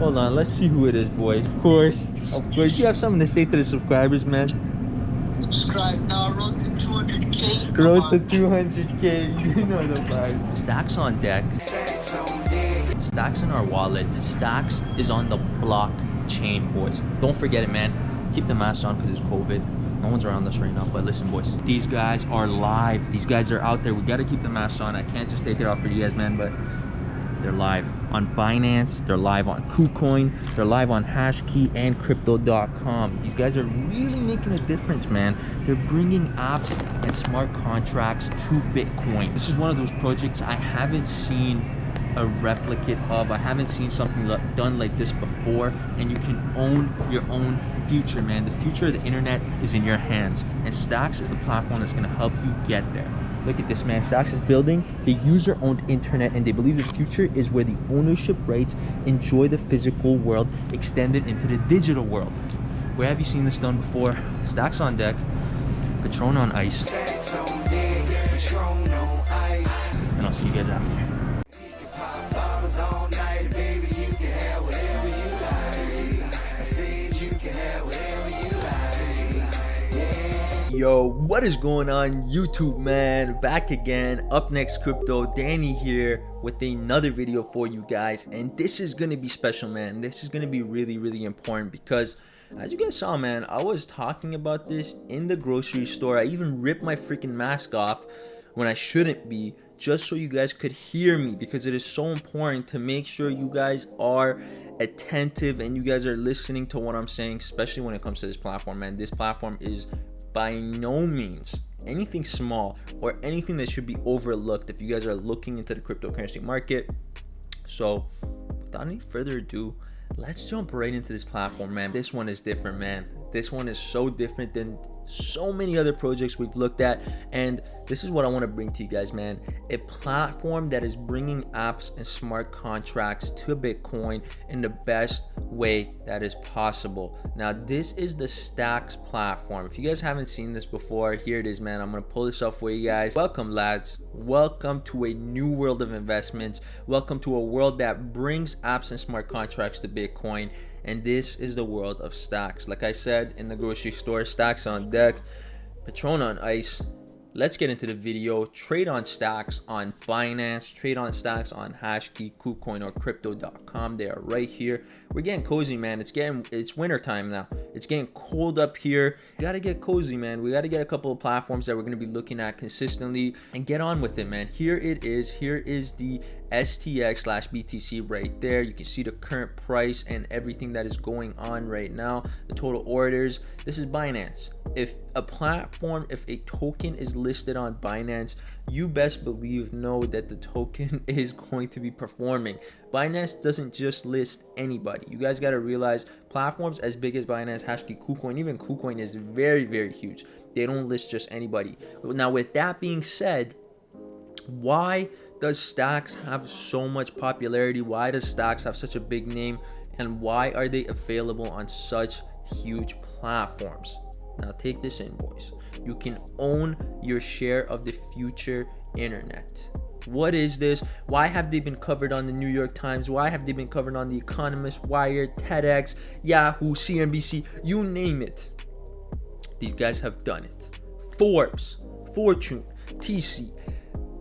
Hold on, let's see who it is, boys. Of course, you have something to say to the subscribers, man. Subscribe now, road to 200K. Road to 200K, you know the vibe. Stacks on deck. Stacks in our wallet. Stacks is on the blockchain, boys. Don't forget it, man. Keep the mask on because it's COVID. No one's around us right now, but listen, boys. These guys are live. These guys are out there. We got to keep the mask on. I can't just take it off for you guys, man, but they're live on Binance. They're live on KuCoin. They're live on Hashkey and Crypto.com. These guys are really making a difference, man. They're bringing apps and smart contracts to Bitcoin. This is one of those projects I haven't seen a replicate of. I haven't seen something done like this before, and you can own your own future, man. The future of the internet is in your hands, and Stacks is the platform that's going to help you get there. Look at this, man. Stacks is building the user-owned internet, and they believe the future is where the ownership rights enjoy the physical world extended into the digital world. Where have you seen this done before? Stacks on deck, Patron on ice, and I'll see you guys after. Yo, what is going on YouTube, man? Back again. Up next, Crypto Danny here with another video for you guys, and this is gonna be special, man. This is gonna be really important because as you guys saw, man, I was talking about this in the grocery store. I even ripped my freaking mask off when I shouldn't be, just so you guys could hear me, because it is so important to make sure you guys are attentive and you guys are listening to what I'm saying, especially when it comes to this platform, man. This platform is by no means anything small or anything that should be overlooked if you guys are looking into the cryptocurrency market. So without any further ado, let's jump right into this platform, man. This one is different, man. This one is so different than so many other projects we've looked at, and this is what I want to bring to you guys, man. A platform that is bringing apps and smart contracts to Bitcoin in the best way that is possible. Now, this is the Stacks platform. If you guys haven't seen this before, here it is, man. I'm going to pull this up for you guys. Welcome, lads. Welcome to a new world of investments. Welcome to a world that brings apps and smart contracts to Bitcoin. And this is the world of Stacks. Like I said in the grocery store, Stacks on deck, Patron on ice. Let's get into the video. Trade on Stacks on Binance, trade on Stacks on Hashkey, KuCoin, or Crypto.com. They are right here. We're getting cozy, man. It's winter time now. It's getting cold up here. We gotta get cozy, man. We gotta get a couple of platforms that we're gonna be looking at consistently and get on with it, man. Here it is. Here is the STX/BTC right there. You can see the current price and everything that is going on right now, the total orders. This is Binance. If a platform, if a token is listed on Binance, you best know that the token is going to be performing. Binance doesn't just list anybody. You guys got to realize platforms as big as Binance, Hashkey, KuCoin, even KuCoin is very huge. They don't list just anybody. Now, with that being said, why does Stacks have so much popularity? Why does Stacks have such a big name? And why are they available on such huge platforms? Now take this in, boys. You can own your share of the future internet. What is this? Why have they been covered on the New York Times? Why have they been covered on The Economist, Wired, TEDx, Yahoo, CNBC, you name it? These guys have done it. Forbes, Fortune, TC,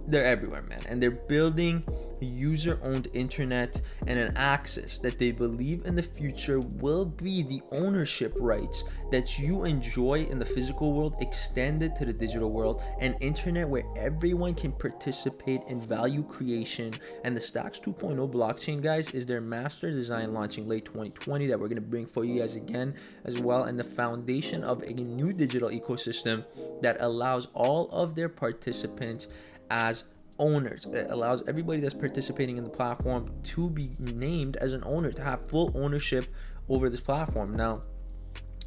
they're everywhere, man. And they're building user-owned internet and an access that they believe in the future will be the ownership rights that you enjoy in the physical world extended to the digital world, an internet where everyone can participate in value creation. And the Stacks 2.0 blockchain, guys, is their master design launching late 2020 that we're going to bring for you guys again as well, and the foundation of a new digital ecosystem that allows all of their participants as owners. It allows everybody that's participating in the platform to be named as an owner, to have full ownership over this platform. Now,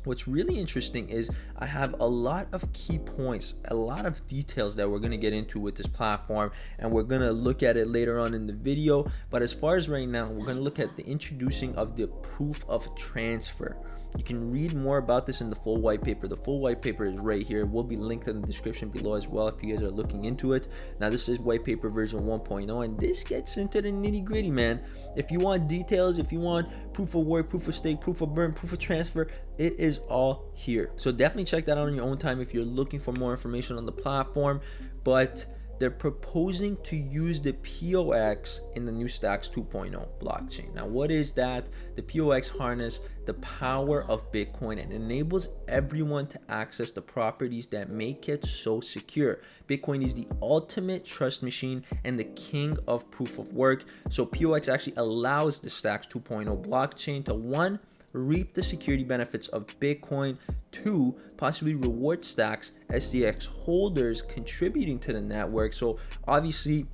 what's really interesting is I have a lot of key points, a lot of details that we're going to get into with this platform, and we're going to look at it later on in the video. But as far as right now, we're going to look at the introducing of the proof of transfer. You can read more about this in the full white paper. The full white paper is right here. It will be linked in the description below as well if you guys are looking into it. Now, this is white paper version 1.0, and this gets into the nitty gritty, man. If you want details, if you want proof of work, proof of stake, proof of burn, proof of transfer, it is all here. So definitely check that out on your own time if you're looking for more information on the platform. But they're proposing to use the POX in the new Stacks 2.0 blockchain. Now, what is that? The POX harness the power of Bitcoin and enables everyone to access the properties that make it so secure. Bitcoin is the ultimate trust machine and the king of proof of work. So POX actually allows the Stacks 2.0 blockchain to, one, reap the security benefits of Bitcoin, two, possibly reward Stacks SDX holders contributing to the network. So obviously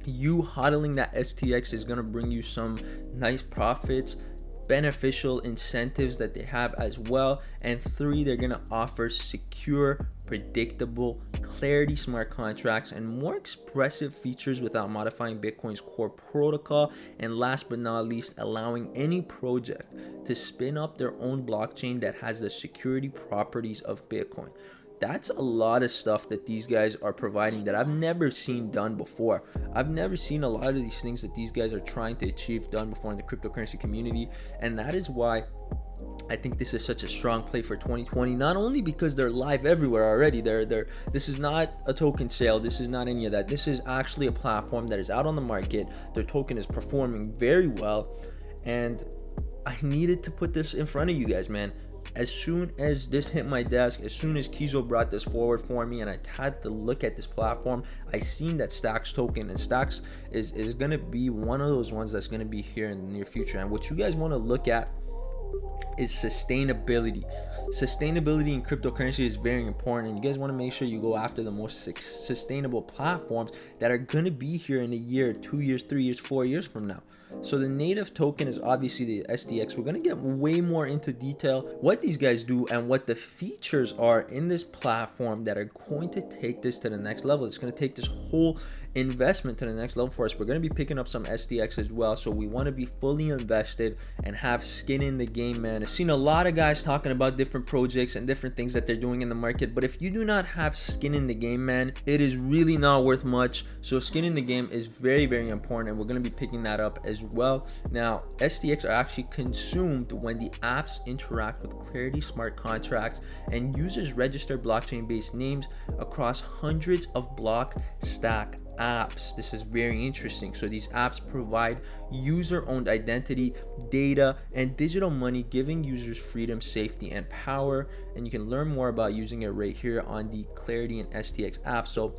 you hodling that STX is going to bring you some nice profits, beneficial incentives that they have as well. And three, they're going to offer secure, predictable, clarity smart contracts and more expressive features without modifying Bitcoin's core protocol. And last but not least, allowing any project to spin up their own blockchain that has the security properties of Bitcoin. That's a lot of stuff that these guys are providing that I've never seen done before. I've never seen a lot of these things that these guys are trying to achieve done before in the cryptocurrency community. And that is why I think this is such a strong play for 2020, not only because they're live everywhere already. This is not a token sale. This is not any of that. This is actually a platform that is out on the market. Their token is performing very well. And I needed to put this in front of you guys, man. As soon as this hit my desk, as soon as Kizo brought this forward for me and I had to look at this platform, I seen that Stacks token, and Stacks is going to be one of those ones that's going to be here in the near future. And what you guys want to look at is sustainability. Sustainability in cryptocurrency is very important, and you guys want to make sure you go after the most sustainable platforms that are going to be here in a year, 2 years, 3 years, 4 years from now. So the native token is obviously the SDX. We're going to get way more into detail what these guys do and what the features are in this platform that are going to take this to the next level. It's going to take this whole investment to the next level for us. We're going to be picking up some SDX as well, so we want to be fully invested and have skin in the game, man. I've seen a lot of guys talking about different projects and different things that they're doing in the market, but if you do not have skin in the game, man, it is really not worth much. So skin in the game is very, very important, and we're going to be picking that up as well. Now, SDX are actually consumed when the apps interact with Clarity smart contracts and users register blockchain-based names across hundreds of Blockstack apps. This is very interesting. So these apps provide user-owned identity, data, and digital money, giving users freedom, safety, and power. And you can learn more about using it right here on the Clarity and STX app. So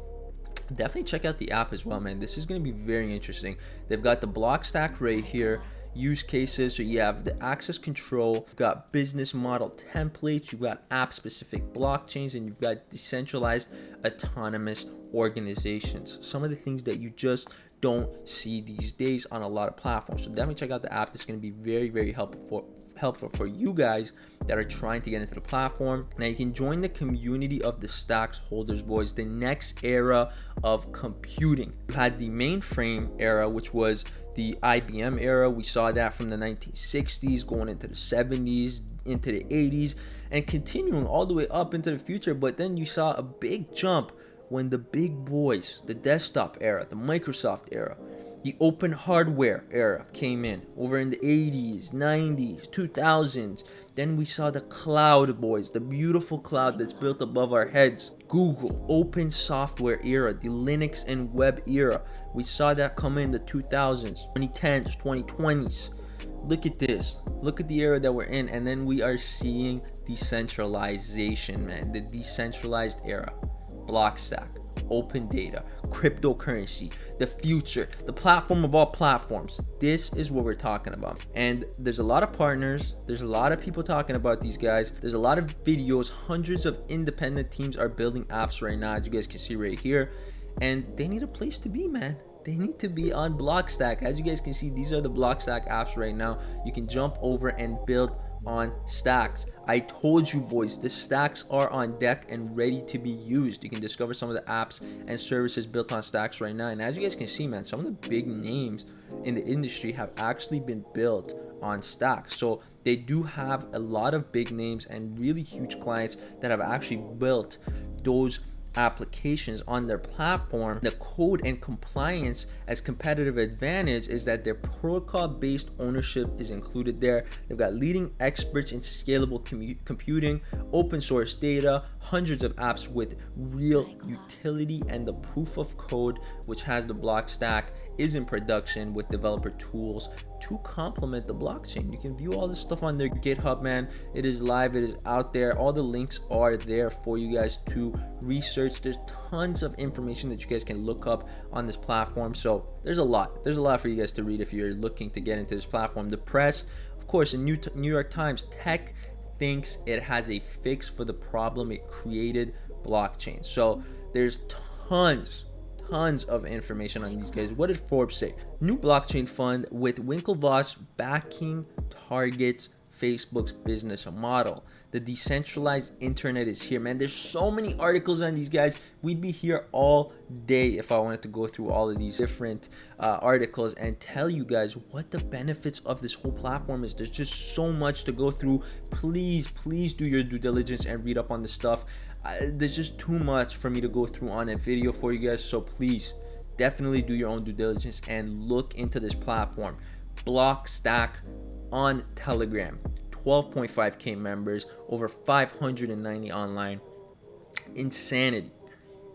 definitely check out the app as well, man. This is going to be very interesting. They've got the Blockstack right here, use cases. So you have the access control, you've got business model templates, you've got app specific blockchains, and you've got decentralized autonomous organizations. Some of the things that you just don't see these days on a lot of platforms. So definitely check out the app. It's going to be very, very helpful for you guys that are trying to get into the platform. Now you can join the community of the Stacks holders, boys. The next era of computing. You had the mainframe era, which was the IBM era. We saw that from the 1960s going into the 70s, into the 80s, and continuing all the way up into the future. But then you saw a big jump when the big boys, the desktop era, the Microsoft era, the open hardware era came in over in the 80s, 90s, 2000s. Then we saw the cloud, boys, the beautiful cloud that's built above our heads. Google, open software era, the Linux and web era. We saw that come in the 2000s, 2010s, 2020s. Look at this. Look at the era that we're in. And then we are seeing decentralization, man. The decentralized era. Blockstack, open data, cryptocurrency, the future, the platform of all platforms. This is what we're talking about. And there's a lot of partners. There's a lot of people talking about these guys. There's a lot of videos. Hundreds of independent teams are building apps right now, as you guys can see right here. And they need a place to be, man. They need to be on Blockstack. As you guys can see, these are the Blockstack apps right now. You can jump over and build on stacks. I told you boys, the stacks are on deck and ready to be used. You can discover some of the apps and services built on stacks right now. And as you guys can see, man, some of the big names in the industry have actually been built on stacks. So they do have a lot of big names and really huge clients that have actually built those applications on their platform. The code and compliance as competitive advantage is that their protocol based ownership is included there. They've got leading experts in scalable computing, open source data, hundreds of apps with real utility, and the proof of code, which has the block stack, is in production with developer tools to complement the blockchain. You can view all this stuff on their GitHub, man. It is live, it is out there. All the links are there for you guys to research. There's tons of information that you guys can look up on this platform. So there's a lot for you guys to read if you're looking to get into this platform. The press, of course, in New York Times, tech thinks it has a fix for the problem it created, blockchain. So there's tons of information on these guys. What did Forbes say? New blockchain fund with Winklevoss backing targets Facebook's business model. The decentralized internet is here, man. There's so many articles on these guys. We'd be here all day if I wanted to go through all of these different articles and tell you guys what the benefits of this whole platform is. There's just so much to go through. Please do your due diligence and read up on this stuff. There's just too much for me to go through on a video for you guys, so please definitely do your own due diligence and look into this platform. Blockstack on Telegram, 12.5k members, over 590 online. Insanity.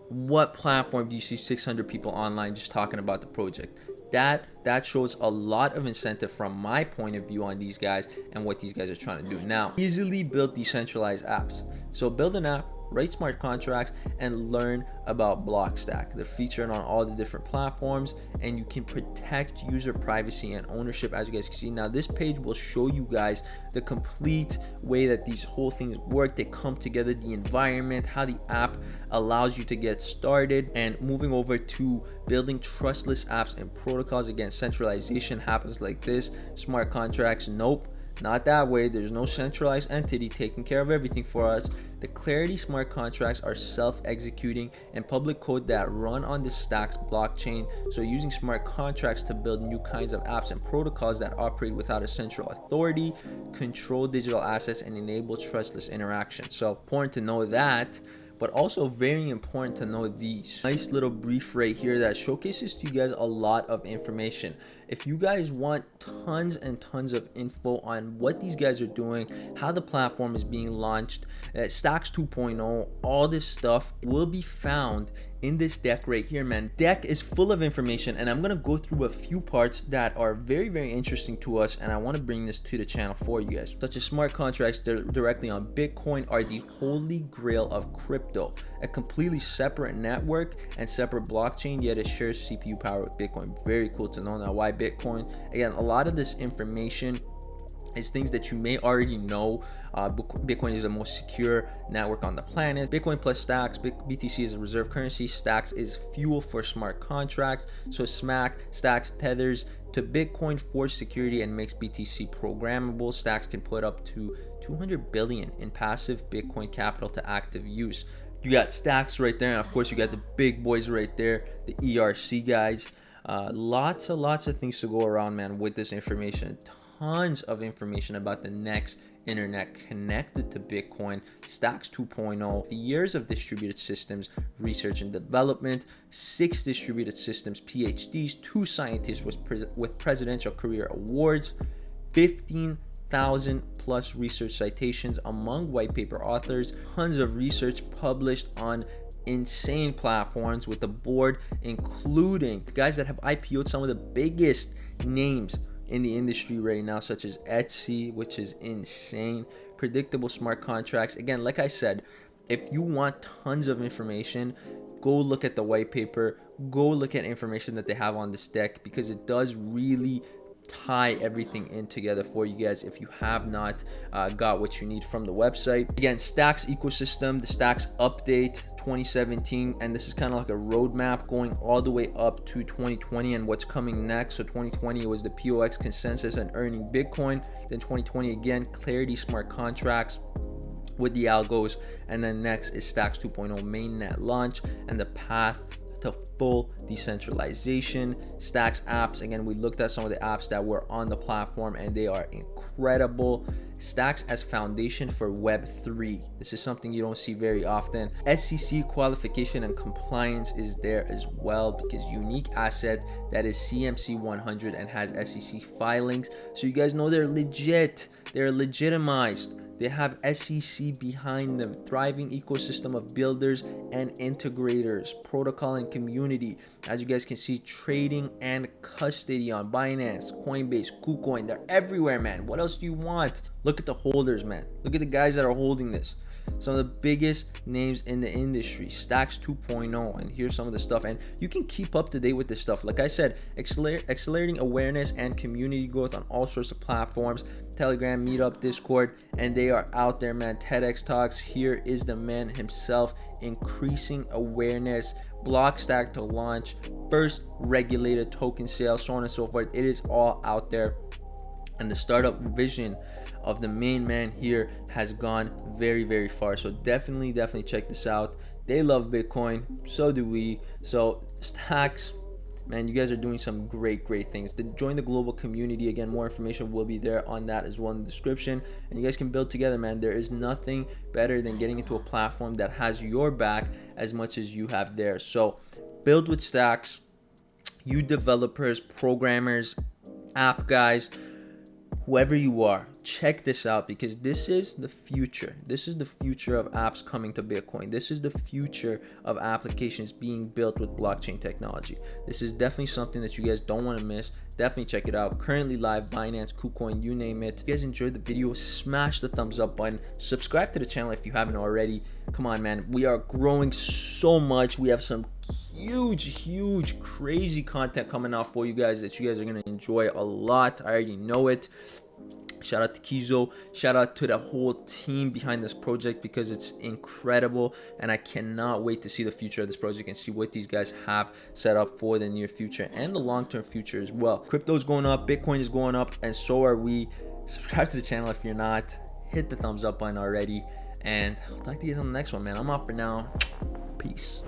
What platform do you see 600 people online just talking about the project? That shows a lot of incentive from my point of view on these guys and what these guys are trying to do. Now, easily build decentralized apps. So build an app, write smart contracts, and learn about Blockstack. They're featured on all the different platforms, and you can protect user privacy and ownership, as you guys can see. Now, this page will show you guys the complete way that these whole things work. They come together, the environment, how the app allows you to get started, and moving over to building trustless apps and protocols. Again, centralization happens like this. Smart contracts, nope, not that way. There's no centralized entity taking care of everything for us. The Clarity smart contracts are self-executing and public code that run on the Stacks blockchain. So using smart contracts to build new kinds of apps and protocols that operate without a central authority, control digital assets, and enable trustless interaction. So important to know that. But also very important to know these. Nice little brief right here that showcases to you guys a lot of information. If you guys want tons and tons of info on what these guys are doing, how the platform is being launched, Stacks 2.0, all this stuff will be found in this deck right here, man. Deck is full of information, and I'm gonna go through a few parts that are very interesting to us, and I want to bring this to the channel for you guys. Such as smart contracts directly on Bitcoin are the holy grail of crypto, a completely separate network and separate blockchain, yet it shares CPU power with Bitcoin. Very cool to know. Now, why Bitcoin? Again, a lot of this information is things that you may already know. Bitcoin is the most secure network on the planet. Bitcoin plus Stacks, BTC is a reserve currency. Stacks is fuel for smart contracts. So Stacks tethers to Bitcoin for security and makes BTC programmable. Stacks can put up to 200 billion in passive Bitcoin capital to active use. You got Stacks right there, and of course you got the big boys right there, the ERC guys. Lots of things to go around, man, with this information. Tons of information about the next internet connected to Bitcoin, Stacks 2.0, the years of distributed systems research and development, 6 distributed systems PhDs, 2 scientists with presidential career awards, 15,000 plus research citations among white paper authors, tons of research published on insane platforms with the board, including guys that have IPO'd some of the biggest names in the industry right now, such as Etsy, which is insane. Predictable smart contracts. Again, like I said, if you want tons of information, go look at the white paper, go look at information that they have on this deck, because it does really tie everything in together for you guys if you have not got what you need from the website. Again, Stacks ecosystem, the Stacks update 2017, and this is kind of like a roadmap going all the way up to 2020 and what's coming next. So 2020 was the POX consensus and earning Bitcoin. Then 2020 again, Clarity smart contracts with the algos, and then next is Stacks 2.0 mainnet launch and the path to full decentralization. Stacks apps, again, we looked at some of the apps that were on the platform and they are incredible. Stacks as foundation for Web3. This is something you don't see very often. SEC qualification and compliance is there as well, because unique asset that is CMC 100 and has SEC filings. So you guys know they're legit, they're legitimized. They have SEC behind them, thriving ecosystem of builders and integrators, protocol and community. As you guys can see, trading and custody on Binance, Coinbase, KuCoin, they're everywhere, man. What else do you want? Look at the holders, man. Look at the guys that are holding this. Some of the biggest names in the industry, Stacks 2.0, and here's some of the stuff. And you can keep up to date with this stuff. Like I said, accelerating awareness and community growth on all sorts of platforms, Telegram, Meetup, Discord, and they are out there, man. TEDx Talks, here is the man himself, increasing awareness, Blockstack to launch, first regulated token sale, so on and so forth. It is all out there. And the startup vision of the main man here has gone very, very far. So definitely check this out. They love Bitcoin, so do we. So Stacks, man, you guys are doing some great things. Join the global community. Again, more information will be there on that as well in the description, and you guys can build together, man. There is nothing better than getting into a platform that has your back as much as you have theirs. So build with Stacks. You developers, programmers, app guys, whoever you are, check this out, because this is the future. This is the future of apps coming to Bitcoin. This is the future of applications being built with blockchain technology. This is definitely something that you guys don't want to miss. Definitely check it out. Currently live, Binance, KuCoin, you name it. If you guys enjoyed the video, smash the thumbs up button. Subscribe to the channel if you haven't already. Come on, man. We are growing so much. We have some huge crazy content coming out for you guys that you guys are going to enjoy a lot. I already know it. Shout out to Kizo, shout out to the whole team behind this project, because it's incredible, and I cannot wait to see the future of this project and see what these guys have set up for the near future and the long-term future as well. Crypto is going up, Bitcoin is going up, and so are we. Subscribe to the channel if you're not. Hit the thumbs up button already, and I'll talk to you guys on the next one, man. I'm out for now. Peace.